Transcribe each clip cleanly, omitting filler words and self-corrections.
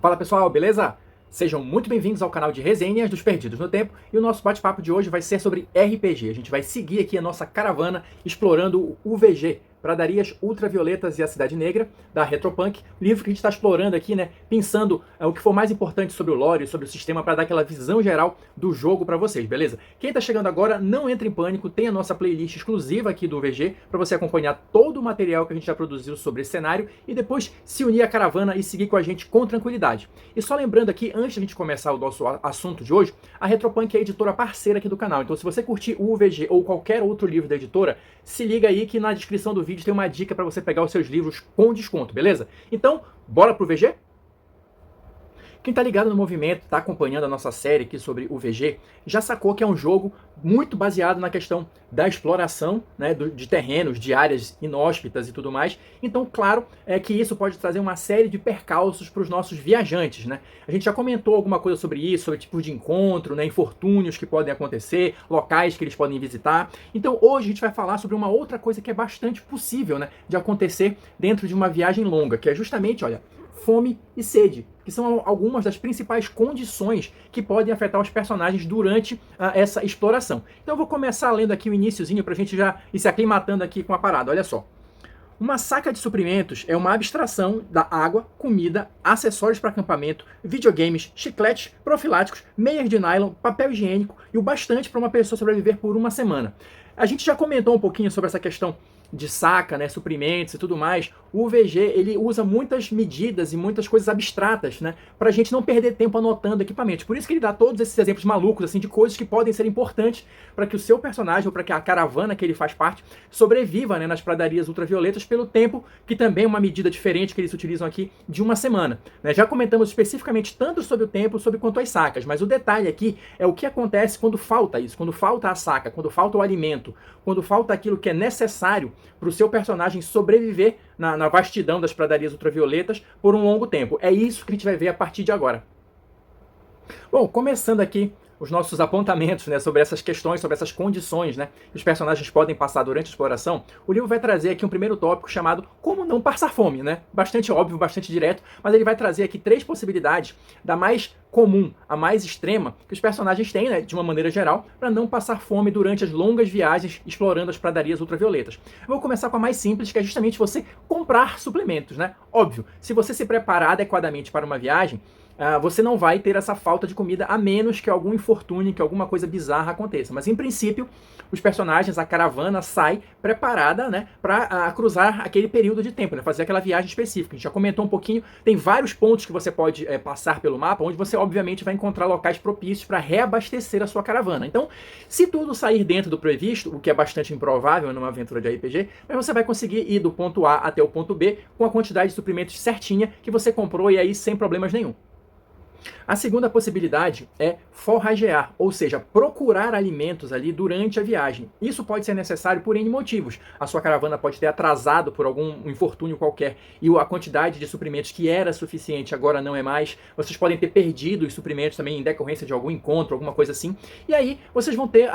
Fala pessoal, beleza? Sejam muito bem-vindos ao canal de resenhas dos Perdidos no Tempo, e o nosso bate-papo de hoje vai ser sobre RPG. A gente vai seguir aqui a nossa caravana explorando o UVG, Pradarias Ultravioletas e a Cidade Negra, da Retropunk, livro que a gente está explorando aqui, né, pensando o que for mais importante sobre o lore, sobre o sistema, para dar aquela visão geral do jogo para vocês, beleza? Quem está chegando agora, não entre em pânico, tem a nossa playlist exclusiva aqui do UVG, para você acompanhar todo o material que a gente já produziu sobre esse cenário, e depois se unir à caravana e seguir com a gente com tranquilidade. E só lembrando aqui, antes de a gente começar o nosso assunto de hoje, a Retropunk é a editora parceira aqui do canal, então se você curtir o UVG ou qualquer outro livro da editora, se liga aí que na descrição do vídeo tem uma dica para você pegar os seus livros com desconto, beleza? Então, bora pro VG? Quem tá ligado no movimento, tá acompanhando a nossa série aqui sobre o VG, já sacou que é um jogo muito baseado na questão da exploração, né, de terrenos, de áreas inóspitas e tudo mais. Então, claro, é que isso pode trazer uma série de percalços para os nossos viajantes, né? A gente já comentou alguma coisa sobre isso, sobre tipos de encontro, né, infortúnios que podem acontecer, locais que eles podem visitar. Então, hoje a gente vai falar sobre uma outra coisa que é bastante possível, né, de acontecer dentro de uma viagem longa, que é justamente, olha, fome e sede, que são algumas das principais condições que podem afetar os personagens durante essa exploração. Então eu vou começar lendo aqui o iniciozinho para a gente já ir se aclimatando aqui com a parada. Olha só. Uma saca de suprimentos é uma abstração da água, comida, acessórios para acampamento, videogames, chicletes, profiláticos, meias de nylon, papel higiênico e o bastante para uma pessoa sobreviver por uma semana. A gente já comentou um pouquinho sobre essa questão de saca, né, suprimentos e tudo mais. O VG, ele usa muitas medidas e muitas coisas abstratas, né, pra gente não perder tempo anotando equipamentos. Por isso que ele dá todos esses exemplos malucos, assim, de coisas que podem ser importantes para que o seu personagem, ou para que a caravana que ele faz parte, sobreviva, né, nas pradarias ultravioletas pelo tempo, que também é uma medida diferente que eles utilizam aqui, de uma semana, né. Já comentamos especificamente tanto sobre o tempo, sobre quanto as sacas, mas o detalhe aqui é o que acontece quando falta isso, quando falta a saca, quando falta o alimento, quando falta aquilo que é necessário para o seu personagem sobreviver na vastidão das pradarias ultravioletas por um longo tempo. É isso que a gente vai ver a partir de agora. Bom, começando aqui os nossos apontamentos, né, sobre essas questões, sobre essas condições, né, que os personagens podem passar durante a exploração, o livro vai trazer aqui um primeiro tópico chamado Como Não Passar Fome, né? Bastante óbvio, bastante direto, mas ele vai trazer aqui 3 possibilidades, da mais comum à mais extrema, que os personagens têm, né, de uma maneira geral, para não passar fome durante as longas viagens explorando as pradarias ultravioletas. Eu vou começar com a mais simples, que é justamente você comprar suplementos, né? Óbvio, se você se preparar adequadamente para uma viagem, você não vai ter essa falta de comida, a menos que algum infortúnio, que alguma coisa bizarra aconteça. Mas, em princípio, os personagens, a caravana sai preparada, né, para cruzar aquele período de tempo, né, fazer aquela viagem específica. A gente já comentou um pouquinho, tem vários pontos que você pode passar pelo mapa, onde você, obviamente, vai encontrar locais propícios para reabastecer a sua caravana. Então, se tudo sair dentro do previsto, o que é bastante improvável numa aventura de RPG, mas você vai conseguir ir do ponto A até o ponto B com a quantidade de suprimentos certinha que você comprou e aí sem problemas nenhum. A segunda possibilidade é forragear, ou seja, procurar alimentos ali durante a viagem. Isso pode ser necessário por N motivos. A sua caravana pode ter atrasado por algum infortúnio qualquer e a quantidade de suprimentos que era suficiente agora não é mais. Vocês podem ter perdido os suprimentos também em decorrência de algum encontro, alguma coisa assim. E aí vocês vão ter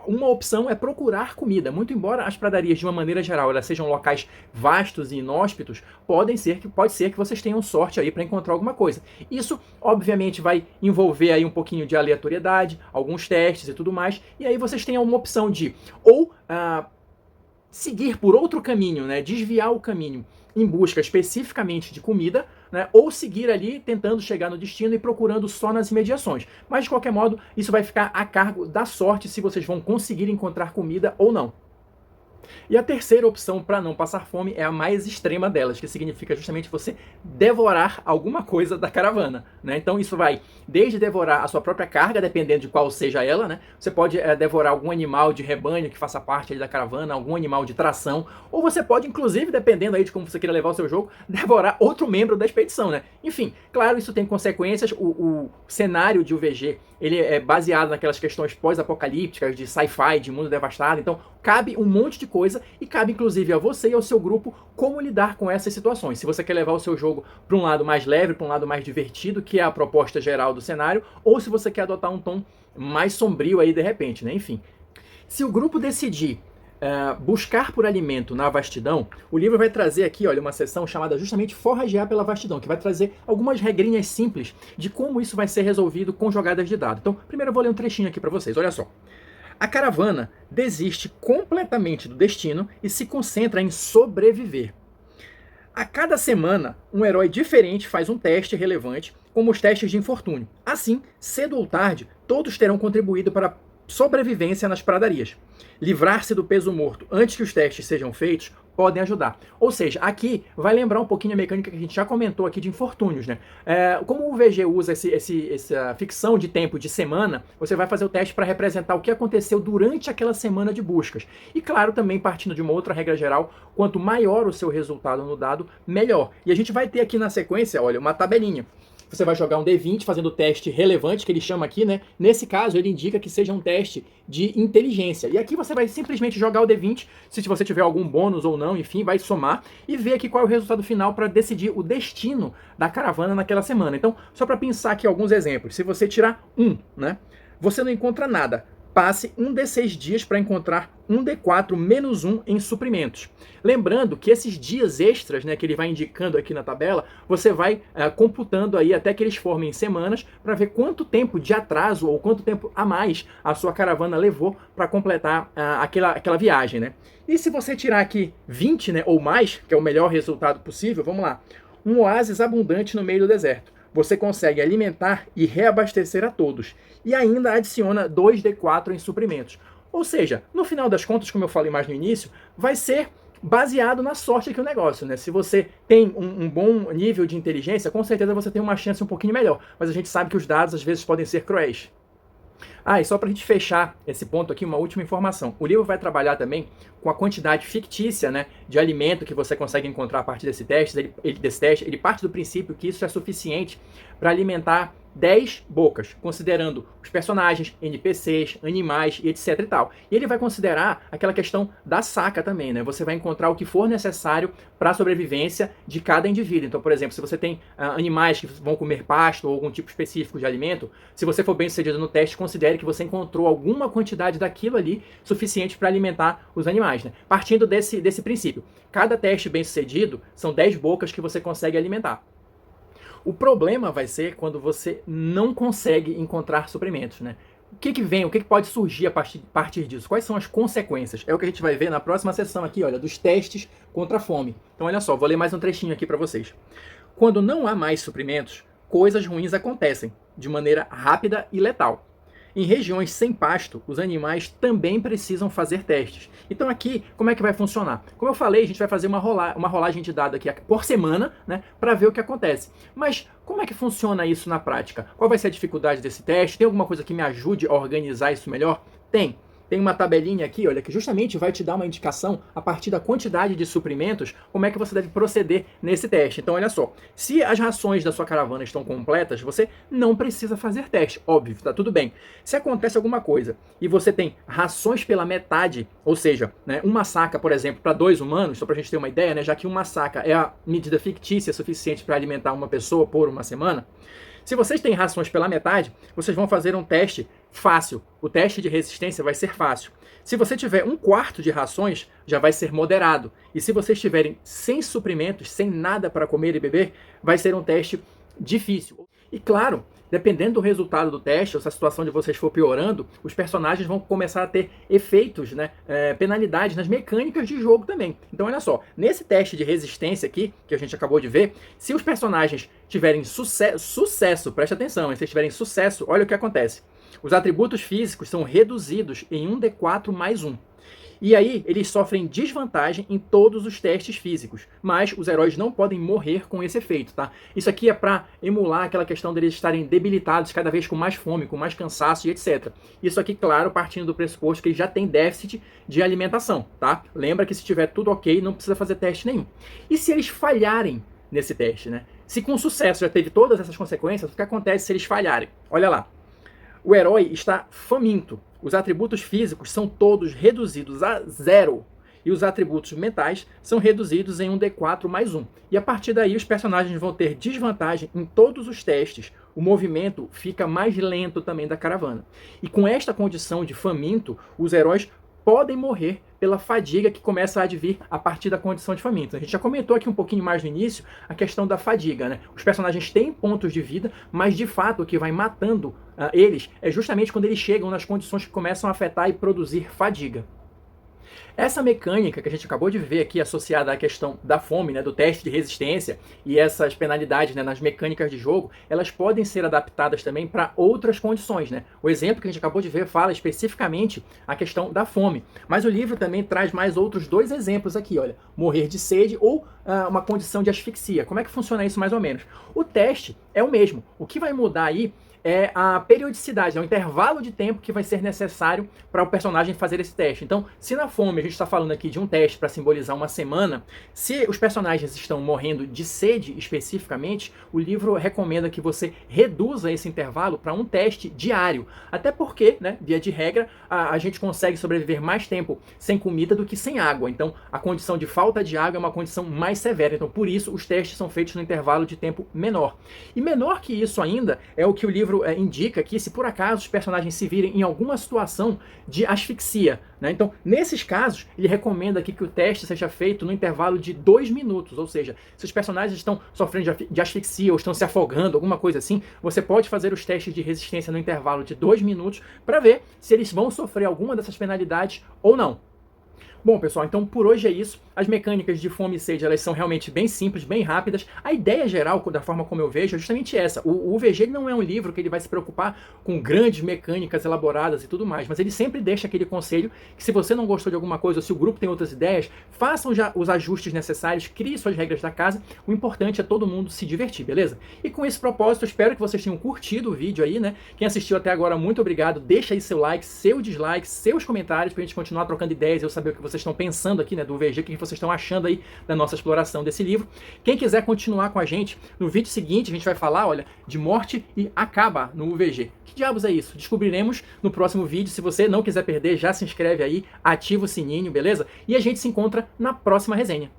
uma opção é procurar comida. Muito embora as pradarias de uma maneira geral elas sejam locais vastos e inóspitos, pode ser que vocês tenham sorte aí para encontrar alguma coisa. Isso obviamente vai envolver aí um pouquinho de aleatoriedade, alguns testes e tudo mais, e aí vocês têm uma opção de ou seguir por outro caminho, né, desviar o caminho em busca especificamente de comida, né, ou seguir ali tentando chegar no destino e procurando só nas imediações. Mas de qualquer modo, isso vai ficar a cargo da sorte se vocês vão conseguir encontrar comida ou não. E a terceira opção para não passar fome é a mais extrema delas, que significa justamente você devorar alguma coisa da caravana, né? Então isso vai desde devorar a sua própria carga, dependendo de qual seja ela, né? Você pode devorar algum animal de rebanho que faça parte ali da caravana, algum animal de tração, ou você pode, inclusive, dependendo aí de como você queira levar o seu jogo, devorar outro membro da expedição, né? Enfim, claro, isso tem consequências. O cenário de UVG, ele é baseado naquelas questões pós-apocalípticas, de sci-fi, de mundo devastado, então cabe um monte de coisa e cabe inclusive a você e ao seu grupo como lidar com essas situações. Se você quer levar o seu jogo para um lado mais leve, para um lado mais divertido, que é a proposta geral do cenário, ou se você quer adotar um tom mais sombrio aí de repente, né? Enfim, se o grupo decidir buscar por alimento na vastidão, o livro vai trazer aqui, olha, uma seção chamada justamente Forragear pela Vastidão, que vai trazer algumas regrinhas simples de como isso vai ser resolvido com jogadas de dado. Então, primeiro eu vou ler um trechinho aqui para vocês, olha só. A caravana desiste completamente do destino e se concentra em sobreviver. A cada semana, um herói diferente faz um teste relevante, como os testes de infortúnio. Assim, cedo ou tarde, todos terão contribuído para a sobrevivência nas pradarias. Livrar-se do peso morto antes que os testes sejam feitos podem ajudar. Ou seja, aqui vai lembrar um pouquinho a mecânica que a gente já comentou aqui de infortúnios, né? Como o VG usa essa ficção de tempo de semana, você vai fazer o teste para representar o que aconteceu durante aquela semana de buscas. E claro, também partindo de uma outra regra geral, quanto maior o seu resultado no dado, melhor. E a gente vai ter aqui na sequência, olha, uma tabelinha. Você vai jogar um D20 fazendo o teste relevante, que ele chama aqui, né? Nesse caso, ele indica que seja um teste de inteligência. E aqui você vai simplesmente jogar o D20, se você tiver algum bônus ou não, enfim, vai somar e ver aqui qual é o resultado final para decidir o destino da caravana naquela semana. Então, só para pensar aqui alguns exemplos. Se você tirar 1, né? Você não encontra nada. Passe um D6 dias para encontrar um D4 menos 1 em suprimentos. Lembrando que esses dias extras, né, que ele vai indicando aqui na tabela, você vai computando aí até que eles formem semanas para ver quanto tempo de atraso ou quanto tempo a mais a sua caravana levou para completar aquela viagem, né? E se você tirar aqui 20, né, ou mais, que é o melhor resultado possível, vamos lá. Um oásis abundante no meio do deserto. Você consegue alimentar e reabastecer a todos. E ainda adiciona 2D4 em suprimentos. Ou seja, no final das contas, como eu falei mais no início, vai ser baseado na sorte aqui o negócio, né? Se você tem um bom nível de inteligência, com certeza você tem uma chance um pouquinho melhor. Mas a gente sabe que os dados às vezes podem ser cruéis. E só para a gente fechar esse ponto aqui, uma última informação. O livro vai trabalhar também com a quantidade fictícia, né, de alimento que você consegue encontrar a partir desse teste. Ele parte do princípio que isso é suficiente para alimentar 10 bocas, considerando os personagens, NPCs, animais e etc e tal. E ele vai considerar aquela questão da saca também, né? Você vai encontrar o que for necessário para a sobrevivência de cada indivíduo. Então, por exemplo, se você tem animais que vão comer pasto ou algum tipo específico de alimento, se você for bem sucedido no teste, considere que você encontrou alguma quantidade daquilo ali suficiente para alimentar os animais, né? Partindo desse princípio. Cada teste bem sucedido são 10 bocas que você consegue alimentar. O problema vai ser quando você não consegue encontrar suprimentos, né? O que pode surgir a partir disso? Quais são as consequências? É o que a gente vai ver na próxima sessão aqui, olha, dos testes contra a fome. Então, olha só, vou ler mais um trechinho aqui para vocês. Quando não há mais suprimentos, coisas ruins acontecem, de maneira rápida e letal. Em regiões sem pasto, os animais também precisam fazer testes. Então aqui, como é que vai funcionar? Como eu falei, a gente vai fazer uma rolagem de dados aqui por semana, né, para ver o que acontece. Mas como é que funciona isso na prática? Qual vai ser a dificuldade desse teste? Tem alguma coisa que me ajude a organizar isso melhor? Tem. Tem uma tabelinha aqui, olha, que justamente vai te dar uma indicação a partir da quantidade de suprimentos, como é que você deve proceder nesse teste. Então, olha só, se as rações da sua caravana estão completas, você não precisa fazer teste, óbvio, tá tudo bem. Se acontece alguma coisa e você tem rações pela metade, ou seja, né, uma saca, por exemplo, para 2 humanos, só pra gente ter uma ideia, né, já que uma saca é a medida fictícia suficiente para alimentar uma pessoa por uma semana, se vocês têm rações pela metade, vocês vão fazer um teste fácil. O teste de resistência vai ser fácil. Se você tiver 1/4 de rações, já vai ser moderado. E se vocês tiverem sem suprimentos, sem nada para comer e beber, vai ser um teste difícil. E claro, dependendo do resultado do teste, ou se a situação de vocês for piorando, os personagens vão começar a ter efeitos, né, penalidades nas mecânicas de jogo também. Então olha só, nesse teste de resistência aqui, que a gente acabou de ver, se os personagens tiverem sucesso, preste atenção, se eles tiverem sucesso, olha o que acontece. Os atributos físicos são reduzidos em 1d4 mais 1. E aí, eles sofrem desvantagem em todos os testes físicos, mas os heróis não podem morrer com esse efeito, tá? Isso aqui é para emular aquela questão deles estarem debilitados cada vez com mais fome, com mais cansaço e etc. Isso aqui, claro, partindo do pressuposto que eles já têm déficit de alimentação, tá? Lembra que se tiver tudo ok, não precisa fazer teste nenhum. E se eles falharem nesse teste, né? Se com sucesso já teve todas essas consequências, o que acontece se eles falharem? Olha lá. O herói está faminto. Os atributos físicos são todos reduzidos a 0. E os atributos mentais são reduzidos em 1d4 mais 1. E a partir daí os personagens vão ter desvantagem em todos os testes. O movimento fica mais lento também da caravana. E com esta condição de faminto, os heróis podem morrer pela fadiga que começa a advir a partir da condição de faminto. A gente já comentou aqui um pouquinho mais no início a questão da fadiga, né? Os personagens têm pontos de vida, mas de fato o que vai matando eles é justamente quando eles chegam nas condições que começam a afetar e produzir fadiga. Essa mecânica que a gente acabou de ver aqui associada à questão da fome, né, do teste de resistência e essas penalidades, né, nas mecânicas de jogo, elas podem ser adaptadas também para outras condições, né? O exemplo que a gente acabou de ver fala especificamente a questão da fome, mas o livro também traz mais outros 2 exemplos aqui, olha, morrer de sede ou uma condição de asfixia. Como é que funciona isso mais ou menos? O teste é o mesmo. O que vai mudar aí é a periodicidade, é o intervalo de tempo que vai ser necessário para o personagem fazer esse teste. Então, se na fome a gente está falando aqui de um teste para simbolizar uma semana, se os personagens estão morrendo de sede especificamente, o livro recomenda que você reduza esse intervalo para um teste diário. Até porque, né, via de regra, a gente consegue sobreviver mais tempo sem comida do que sem água. Então, a condição de falta de água é uma condição mais severa. Então, por isso, os testes são feitos no intervalo de tempo menor. E menor que isso ainda é o que o livro indica que se por acaso os personagens se virem em alguma situação de asfixia, né? Então, nesses casos, ele recomenda aqui que o teste seja feito no intervalo de 2 minutos, ou seja, se os personagens estão sofrendo de asfixia ou estão se afogando, alguma coisa assim, você pode fazer os testes de resistência no intervalo de 2 minutos para ver se eles vão sofrer alguma dessas penalidades ou não. Bom, pessoal, então por hoje é isso. As mecânicas de fome e sede, elas são realmente bem simples, bem rápidas. A ideia geral, da forma como eu vejo, é justamente essa. O UVG não é um livro que ele vai se preocupar com grandes mecânicas elaboradas e tudo mais, mas ele sempre deixa aquele conselho que se você não gostou de alguma coisa ou se o grupo tem outras ideias, façam já os ajustes necessários, crie suas regras da casa. O importante é todo mundo se divertir, beleza? E com esse propósito, eu espero que vocês tenham curtido o vídeo aí, né? Quem assistiu até agora, muito obrigado. Deixa aí seu like, seu dislike, seus comentários pra gente continuar trocando ideias e eu saber o que vocês estão pensando aqui, né, do UVG, o que vocês estão achando aí da nossa exploração desse livro. Quem quiser continuar com a gente, no vídeo seguinte a gente vai falar, olha, de morte e acaba no UVG. Que diabos é isso? Descobriremos no próximo vídeo. Se você não quiser perder, já se inscreve aí, ativa o sininho, beleza? E a gente se encontra na próxima resenha.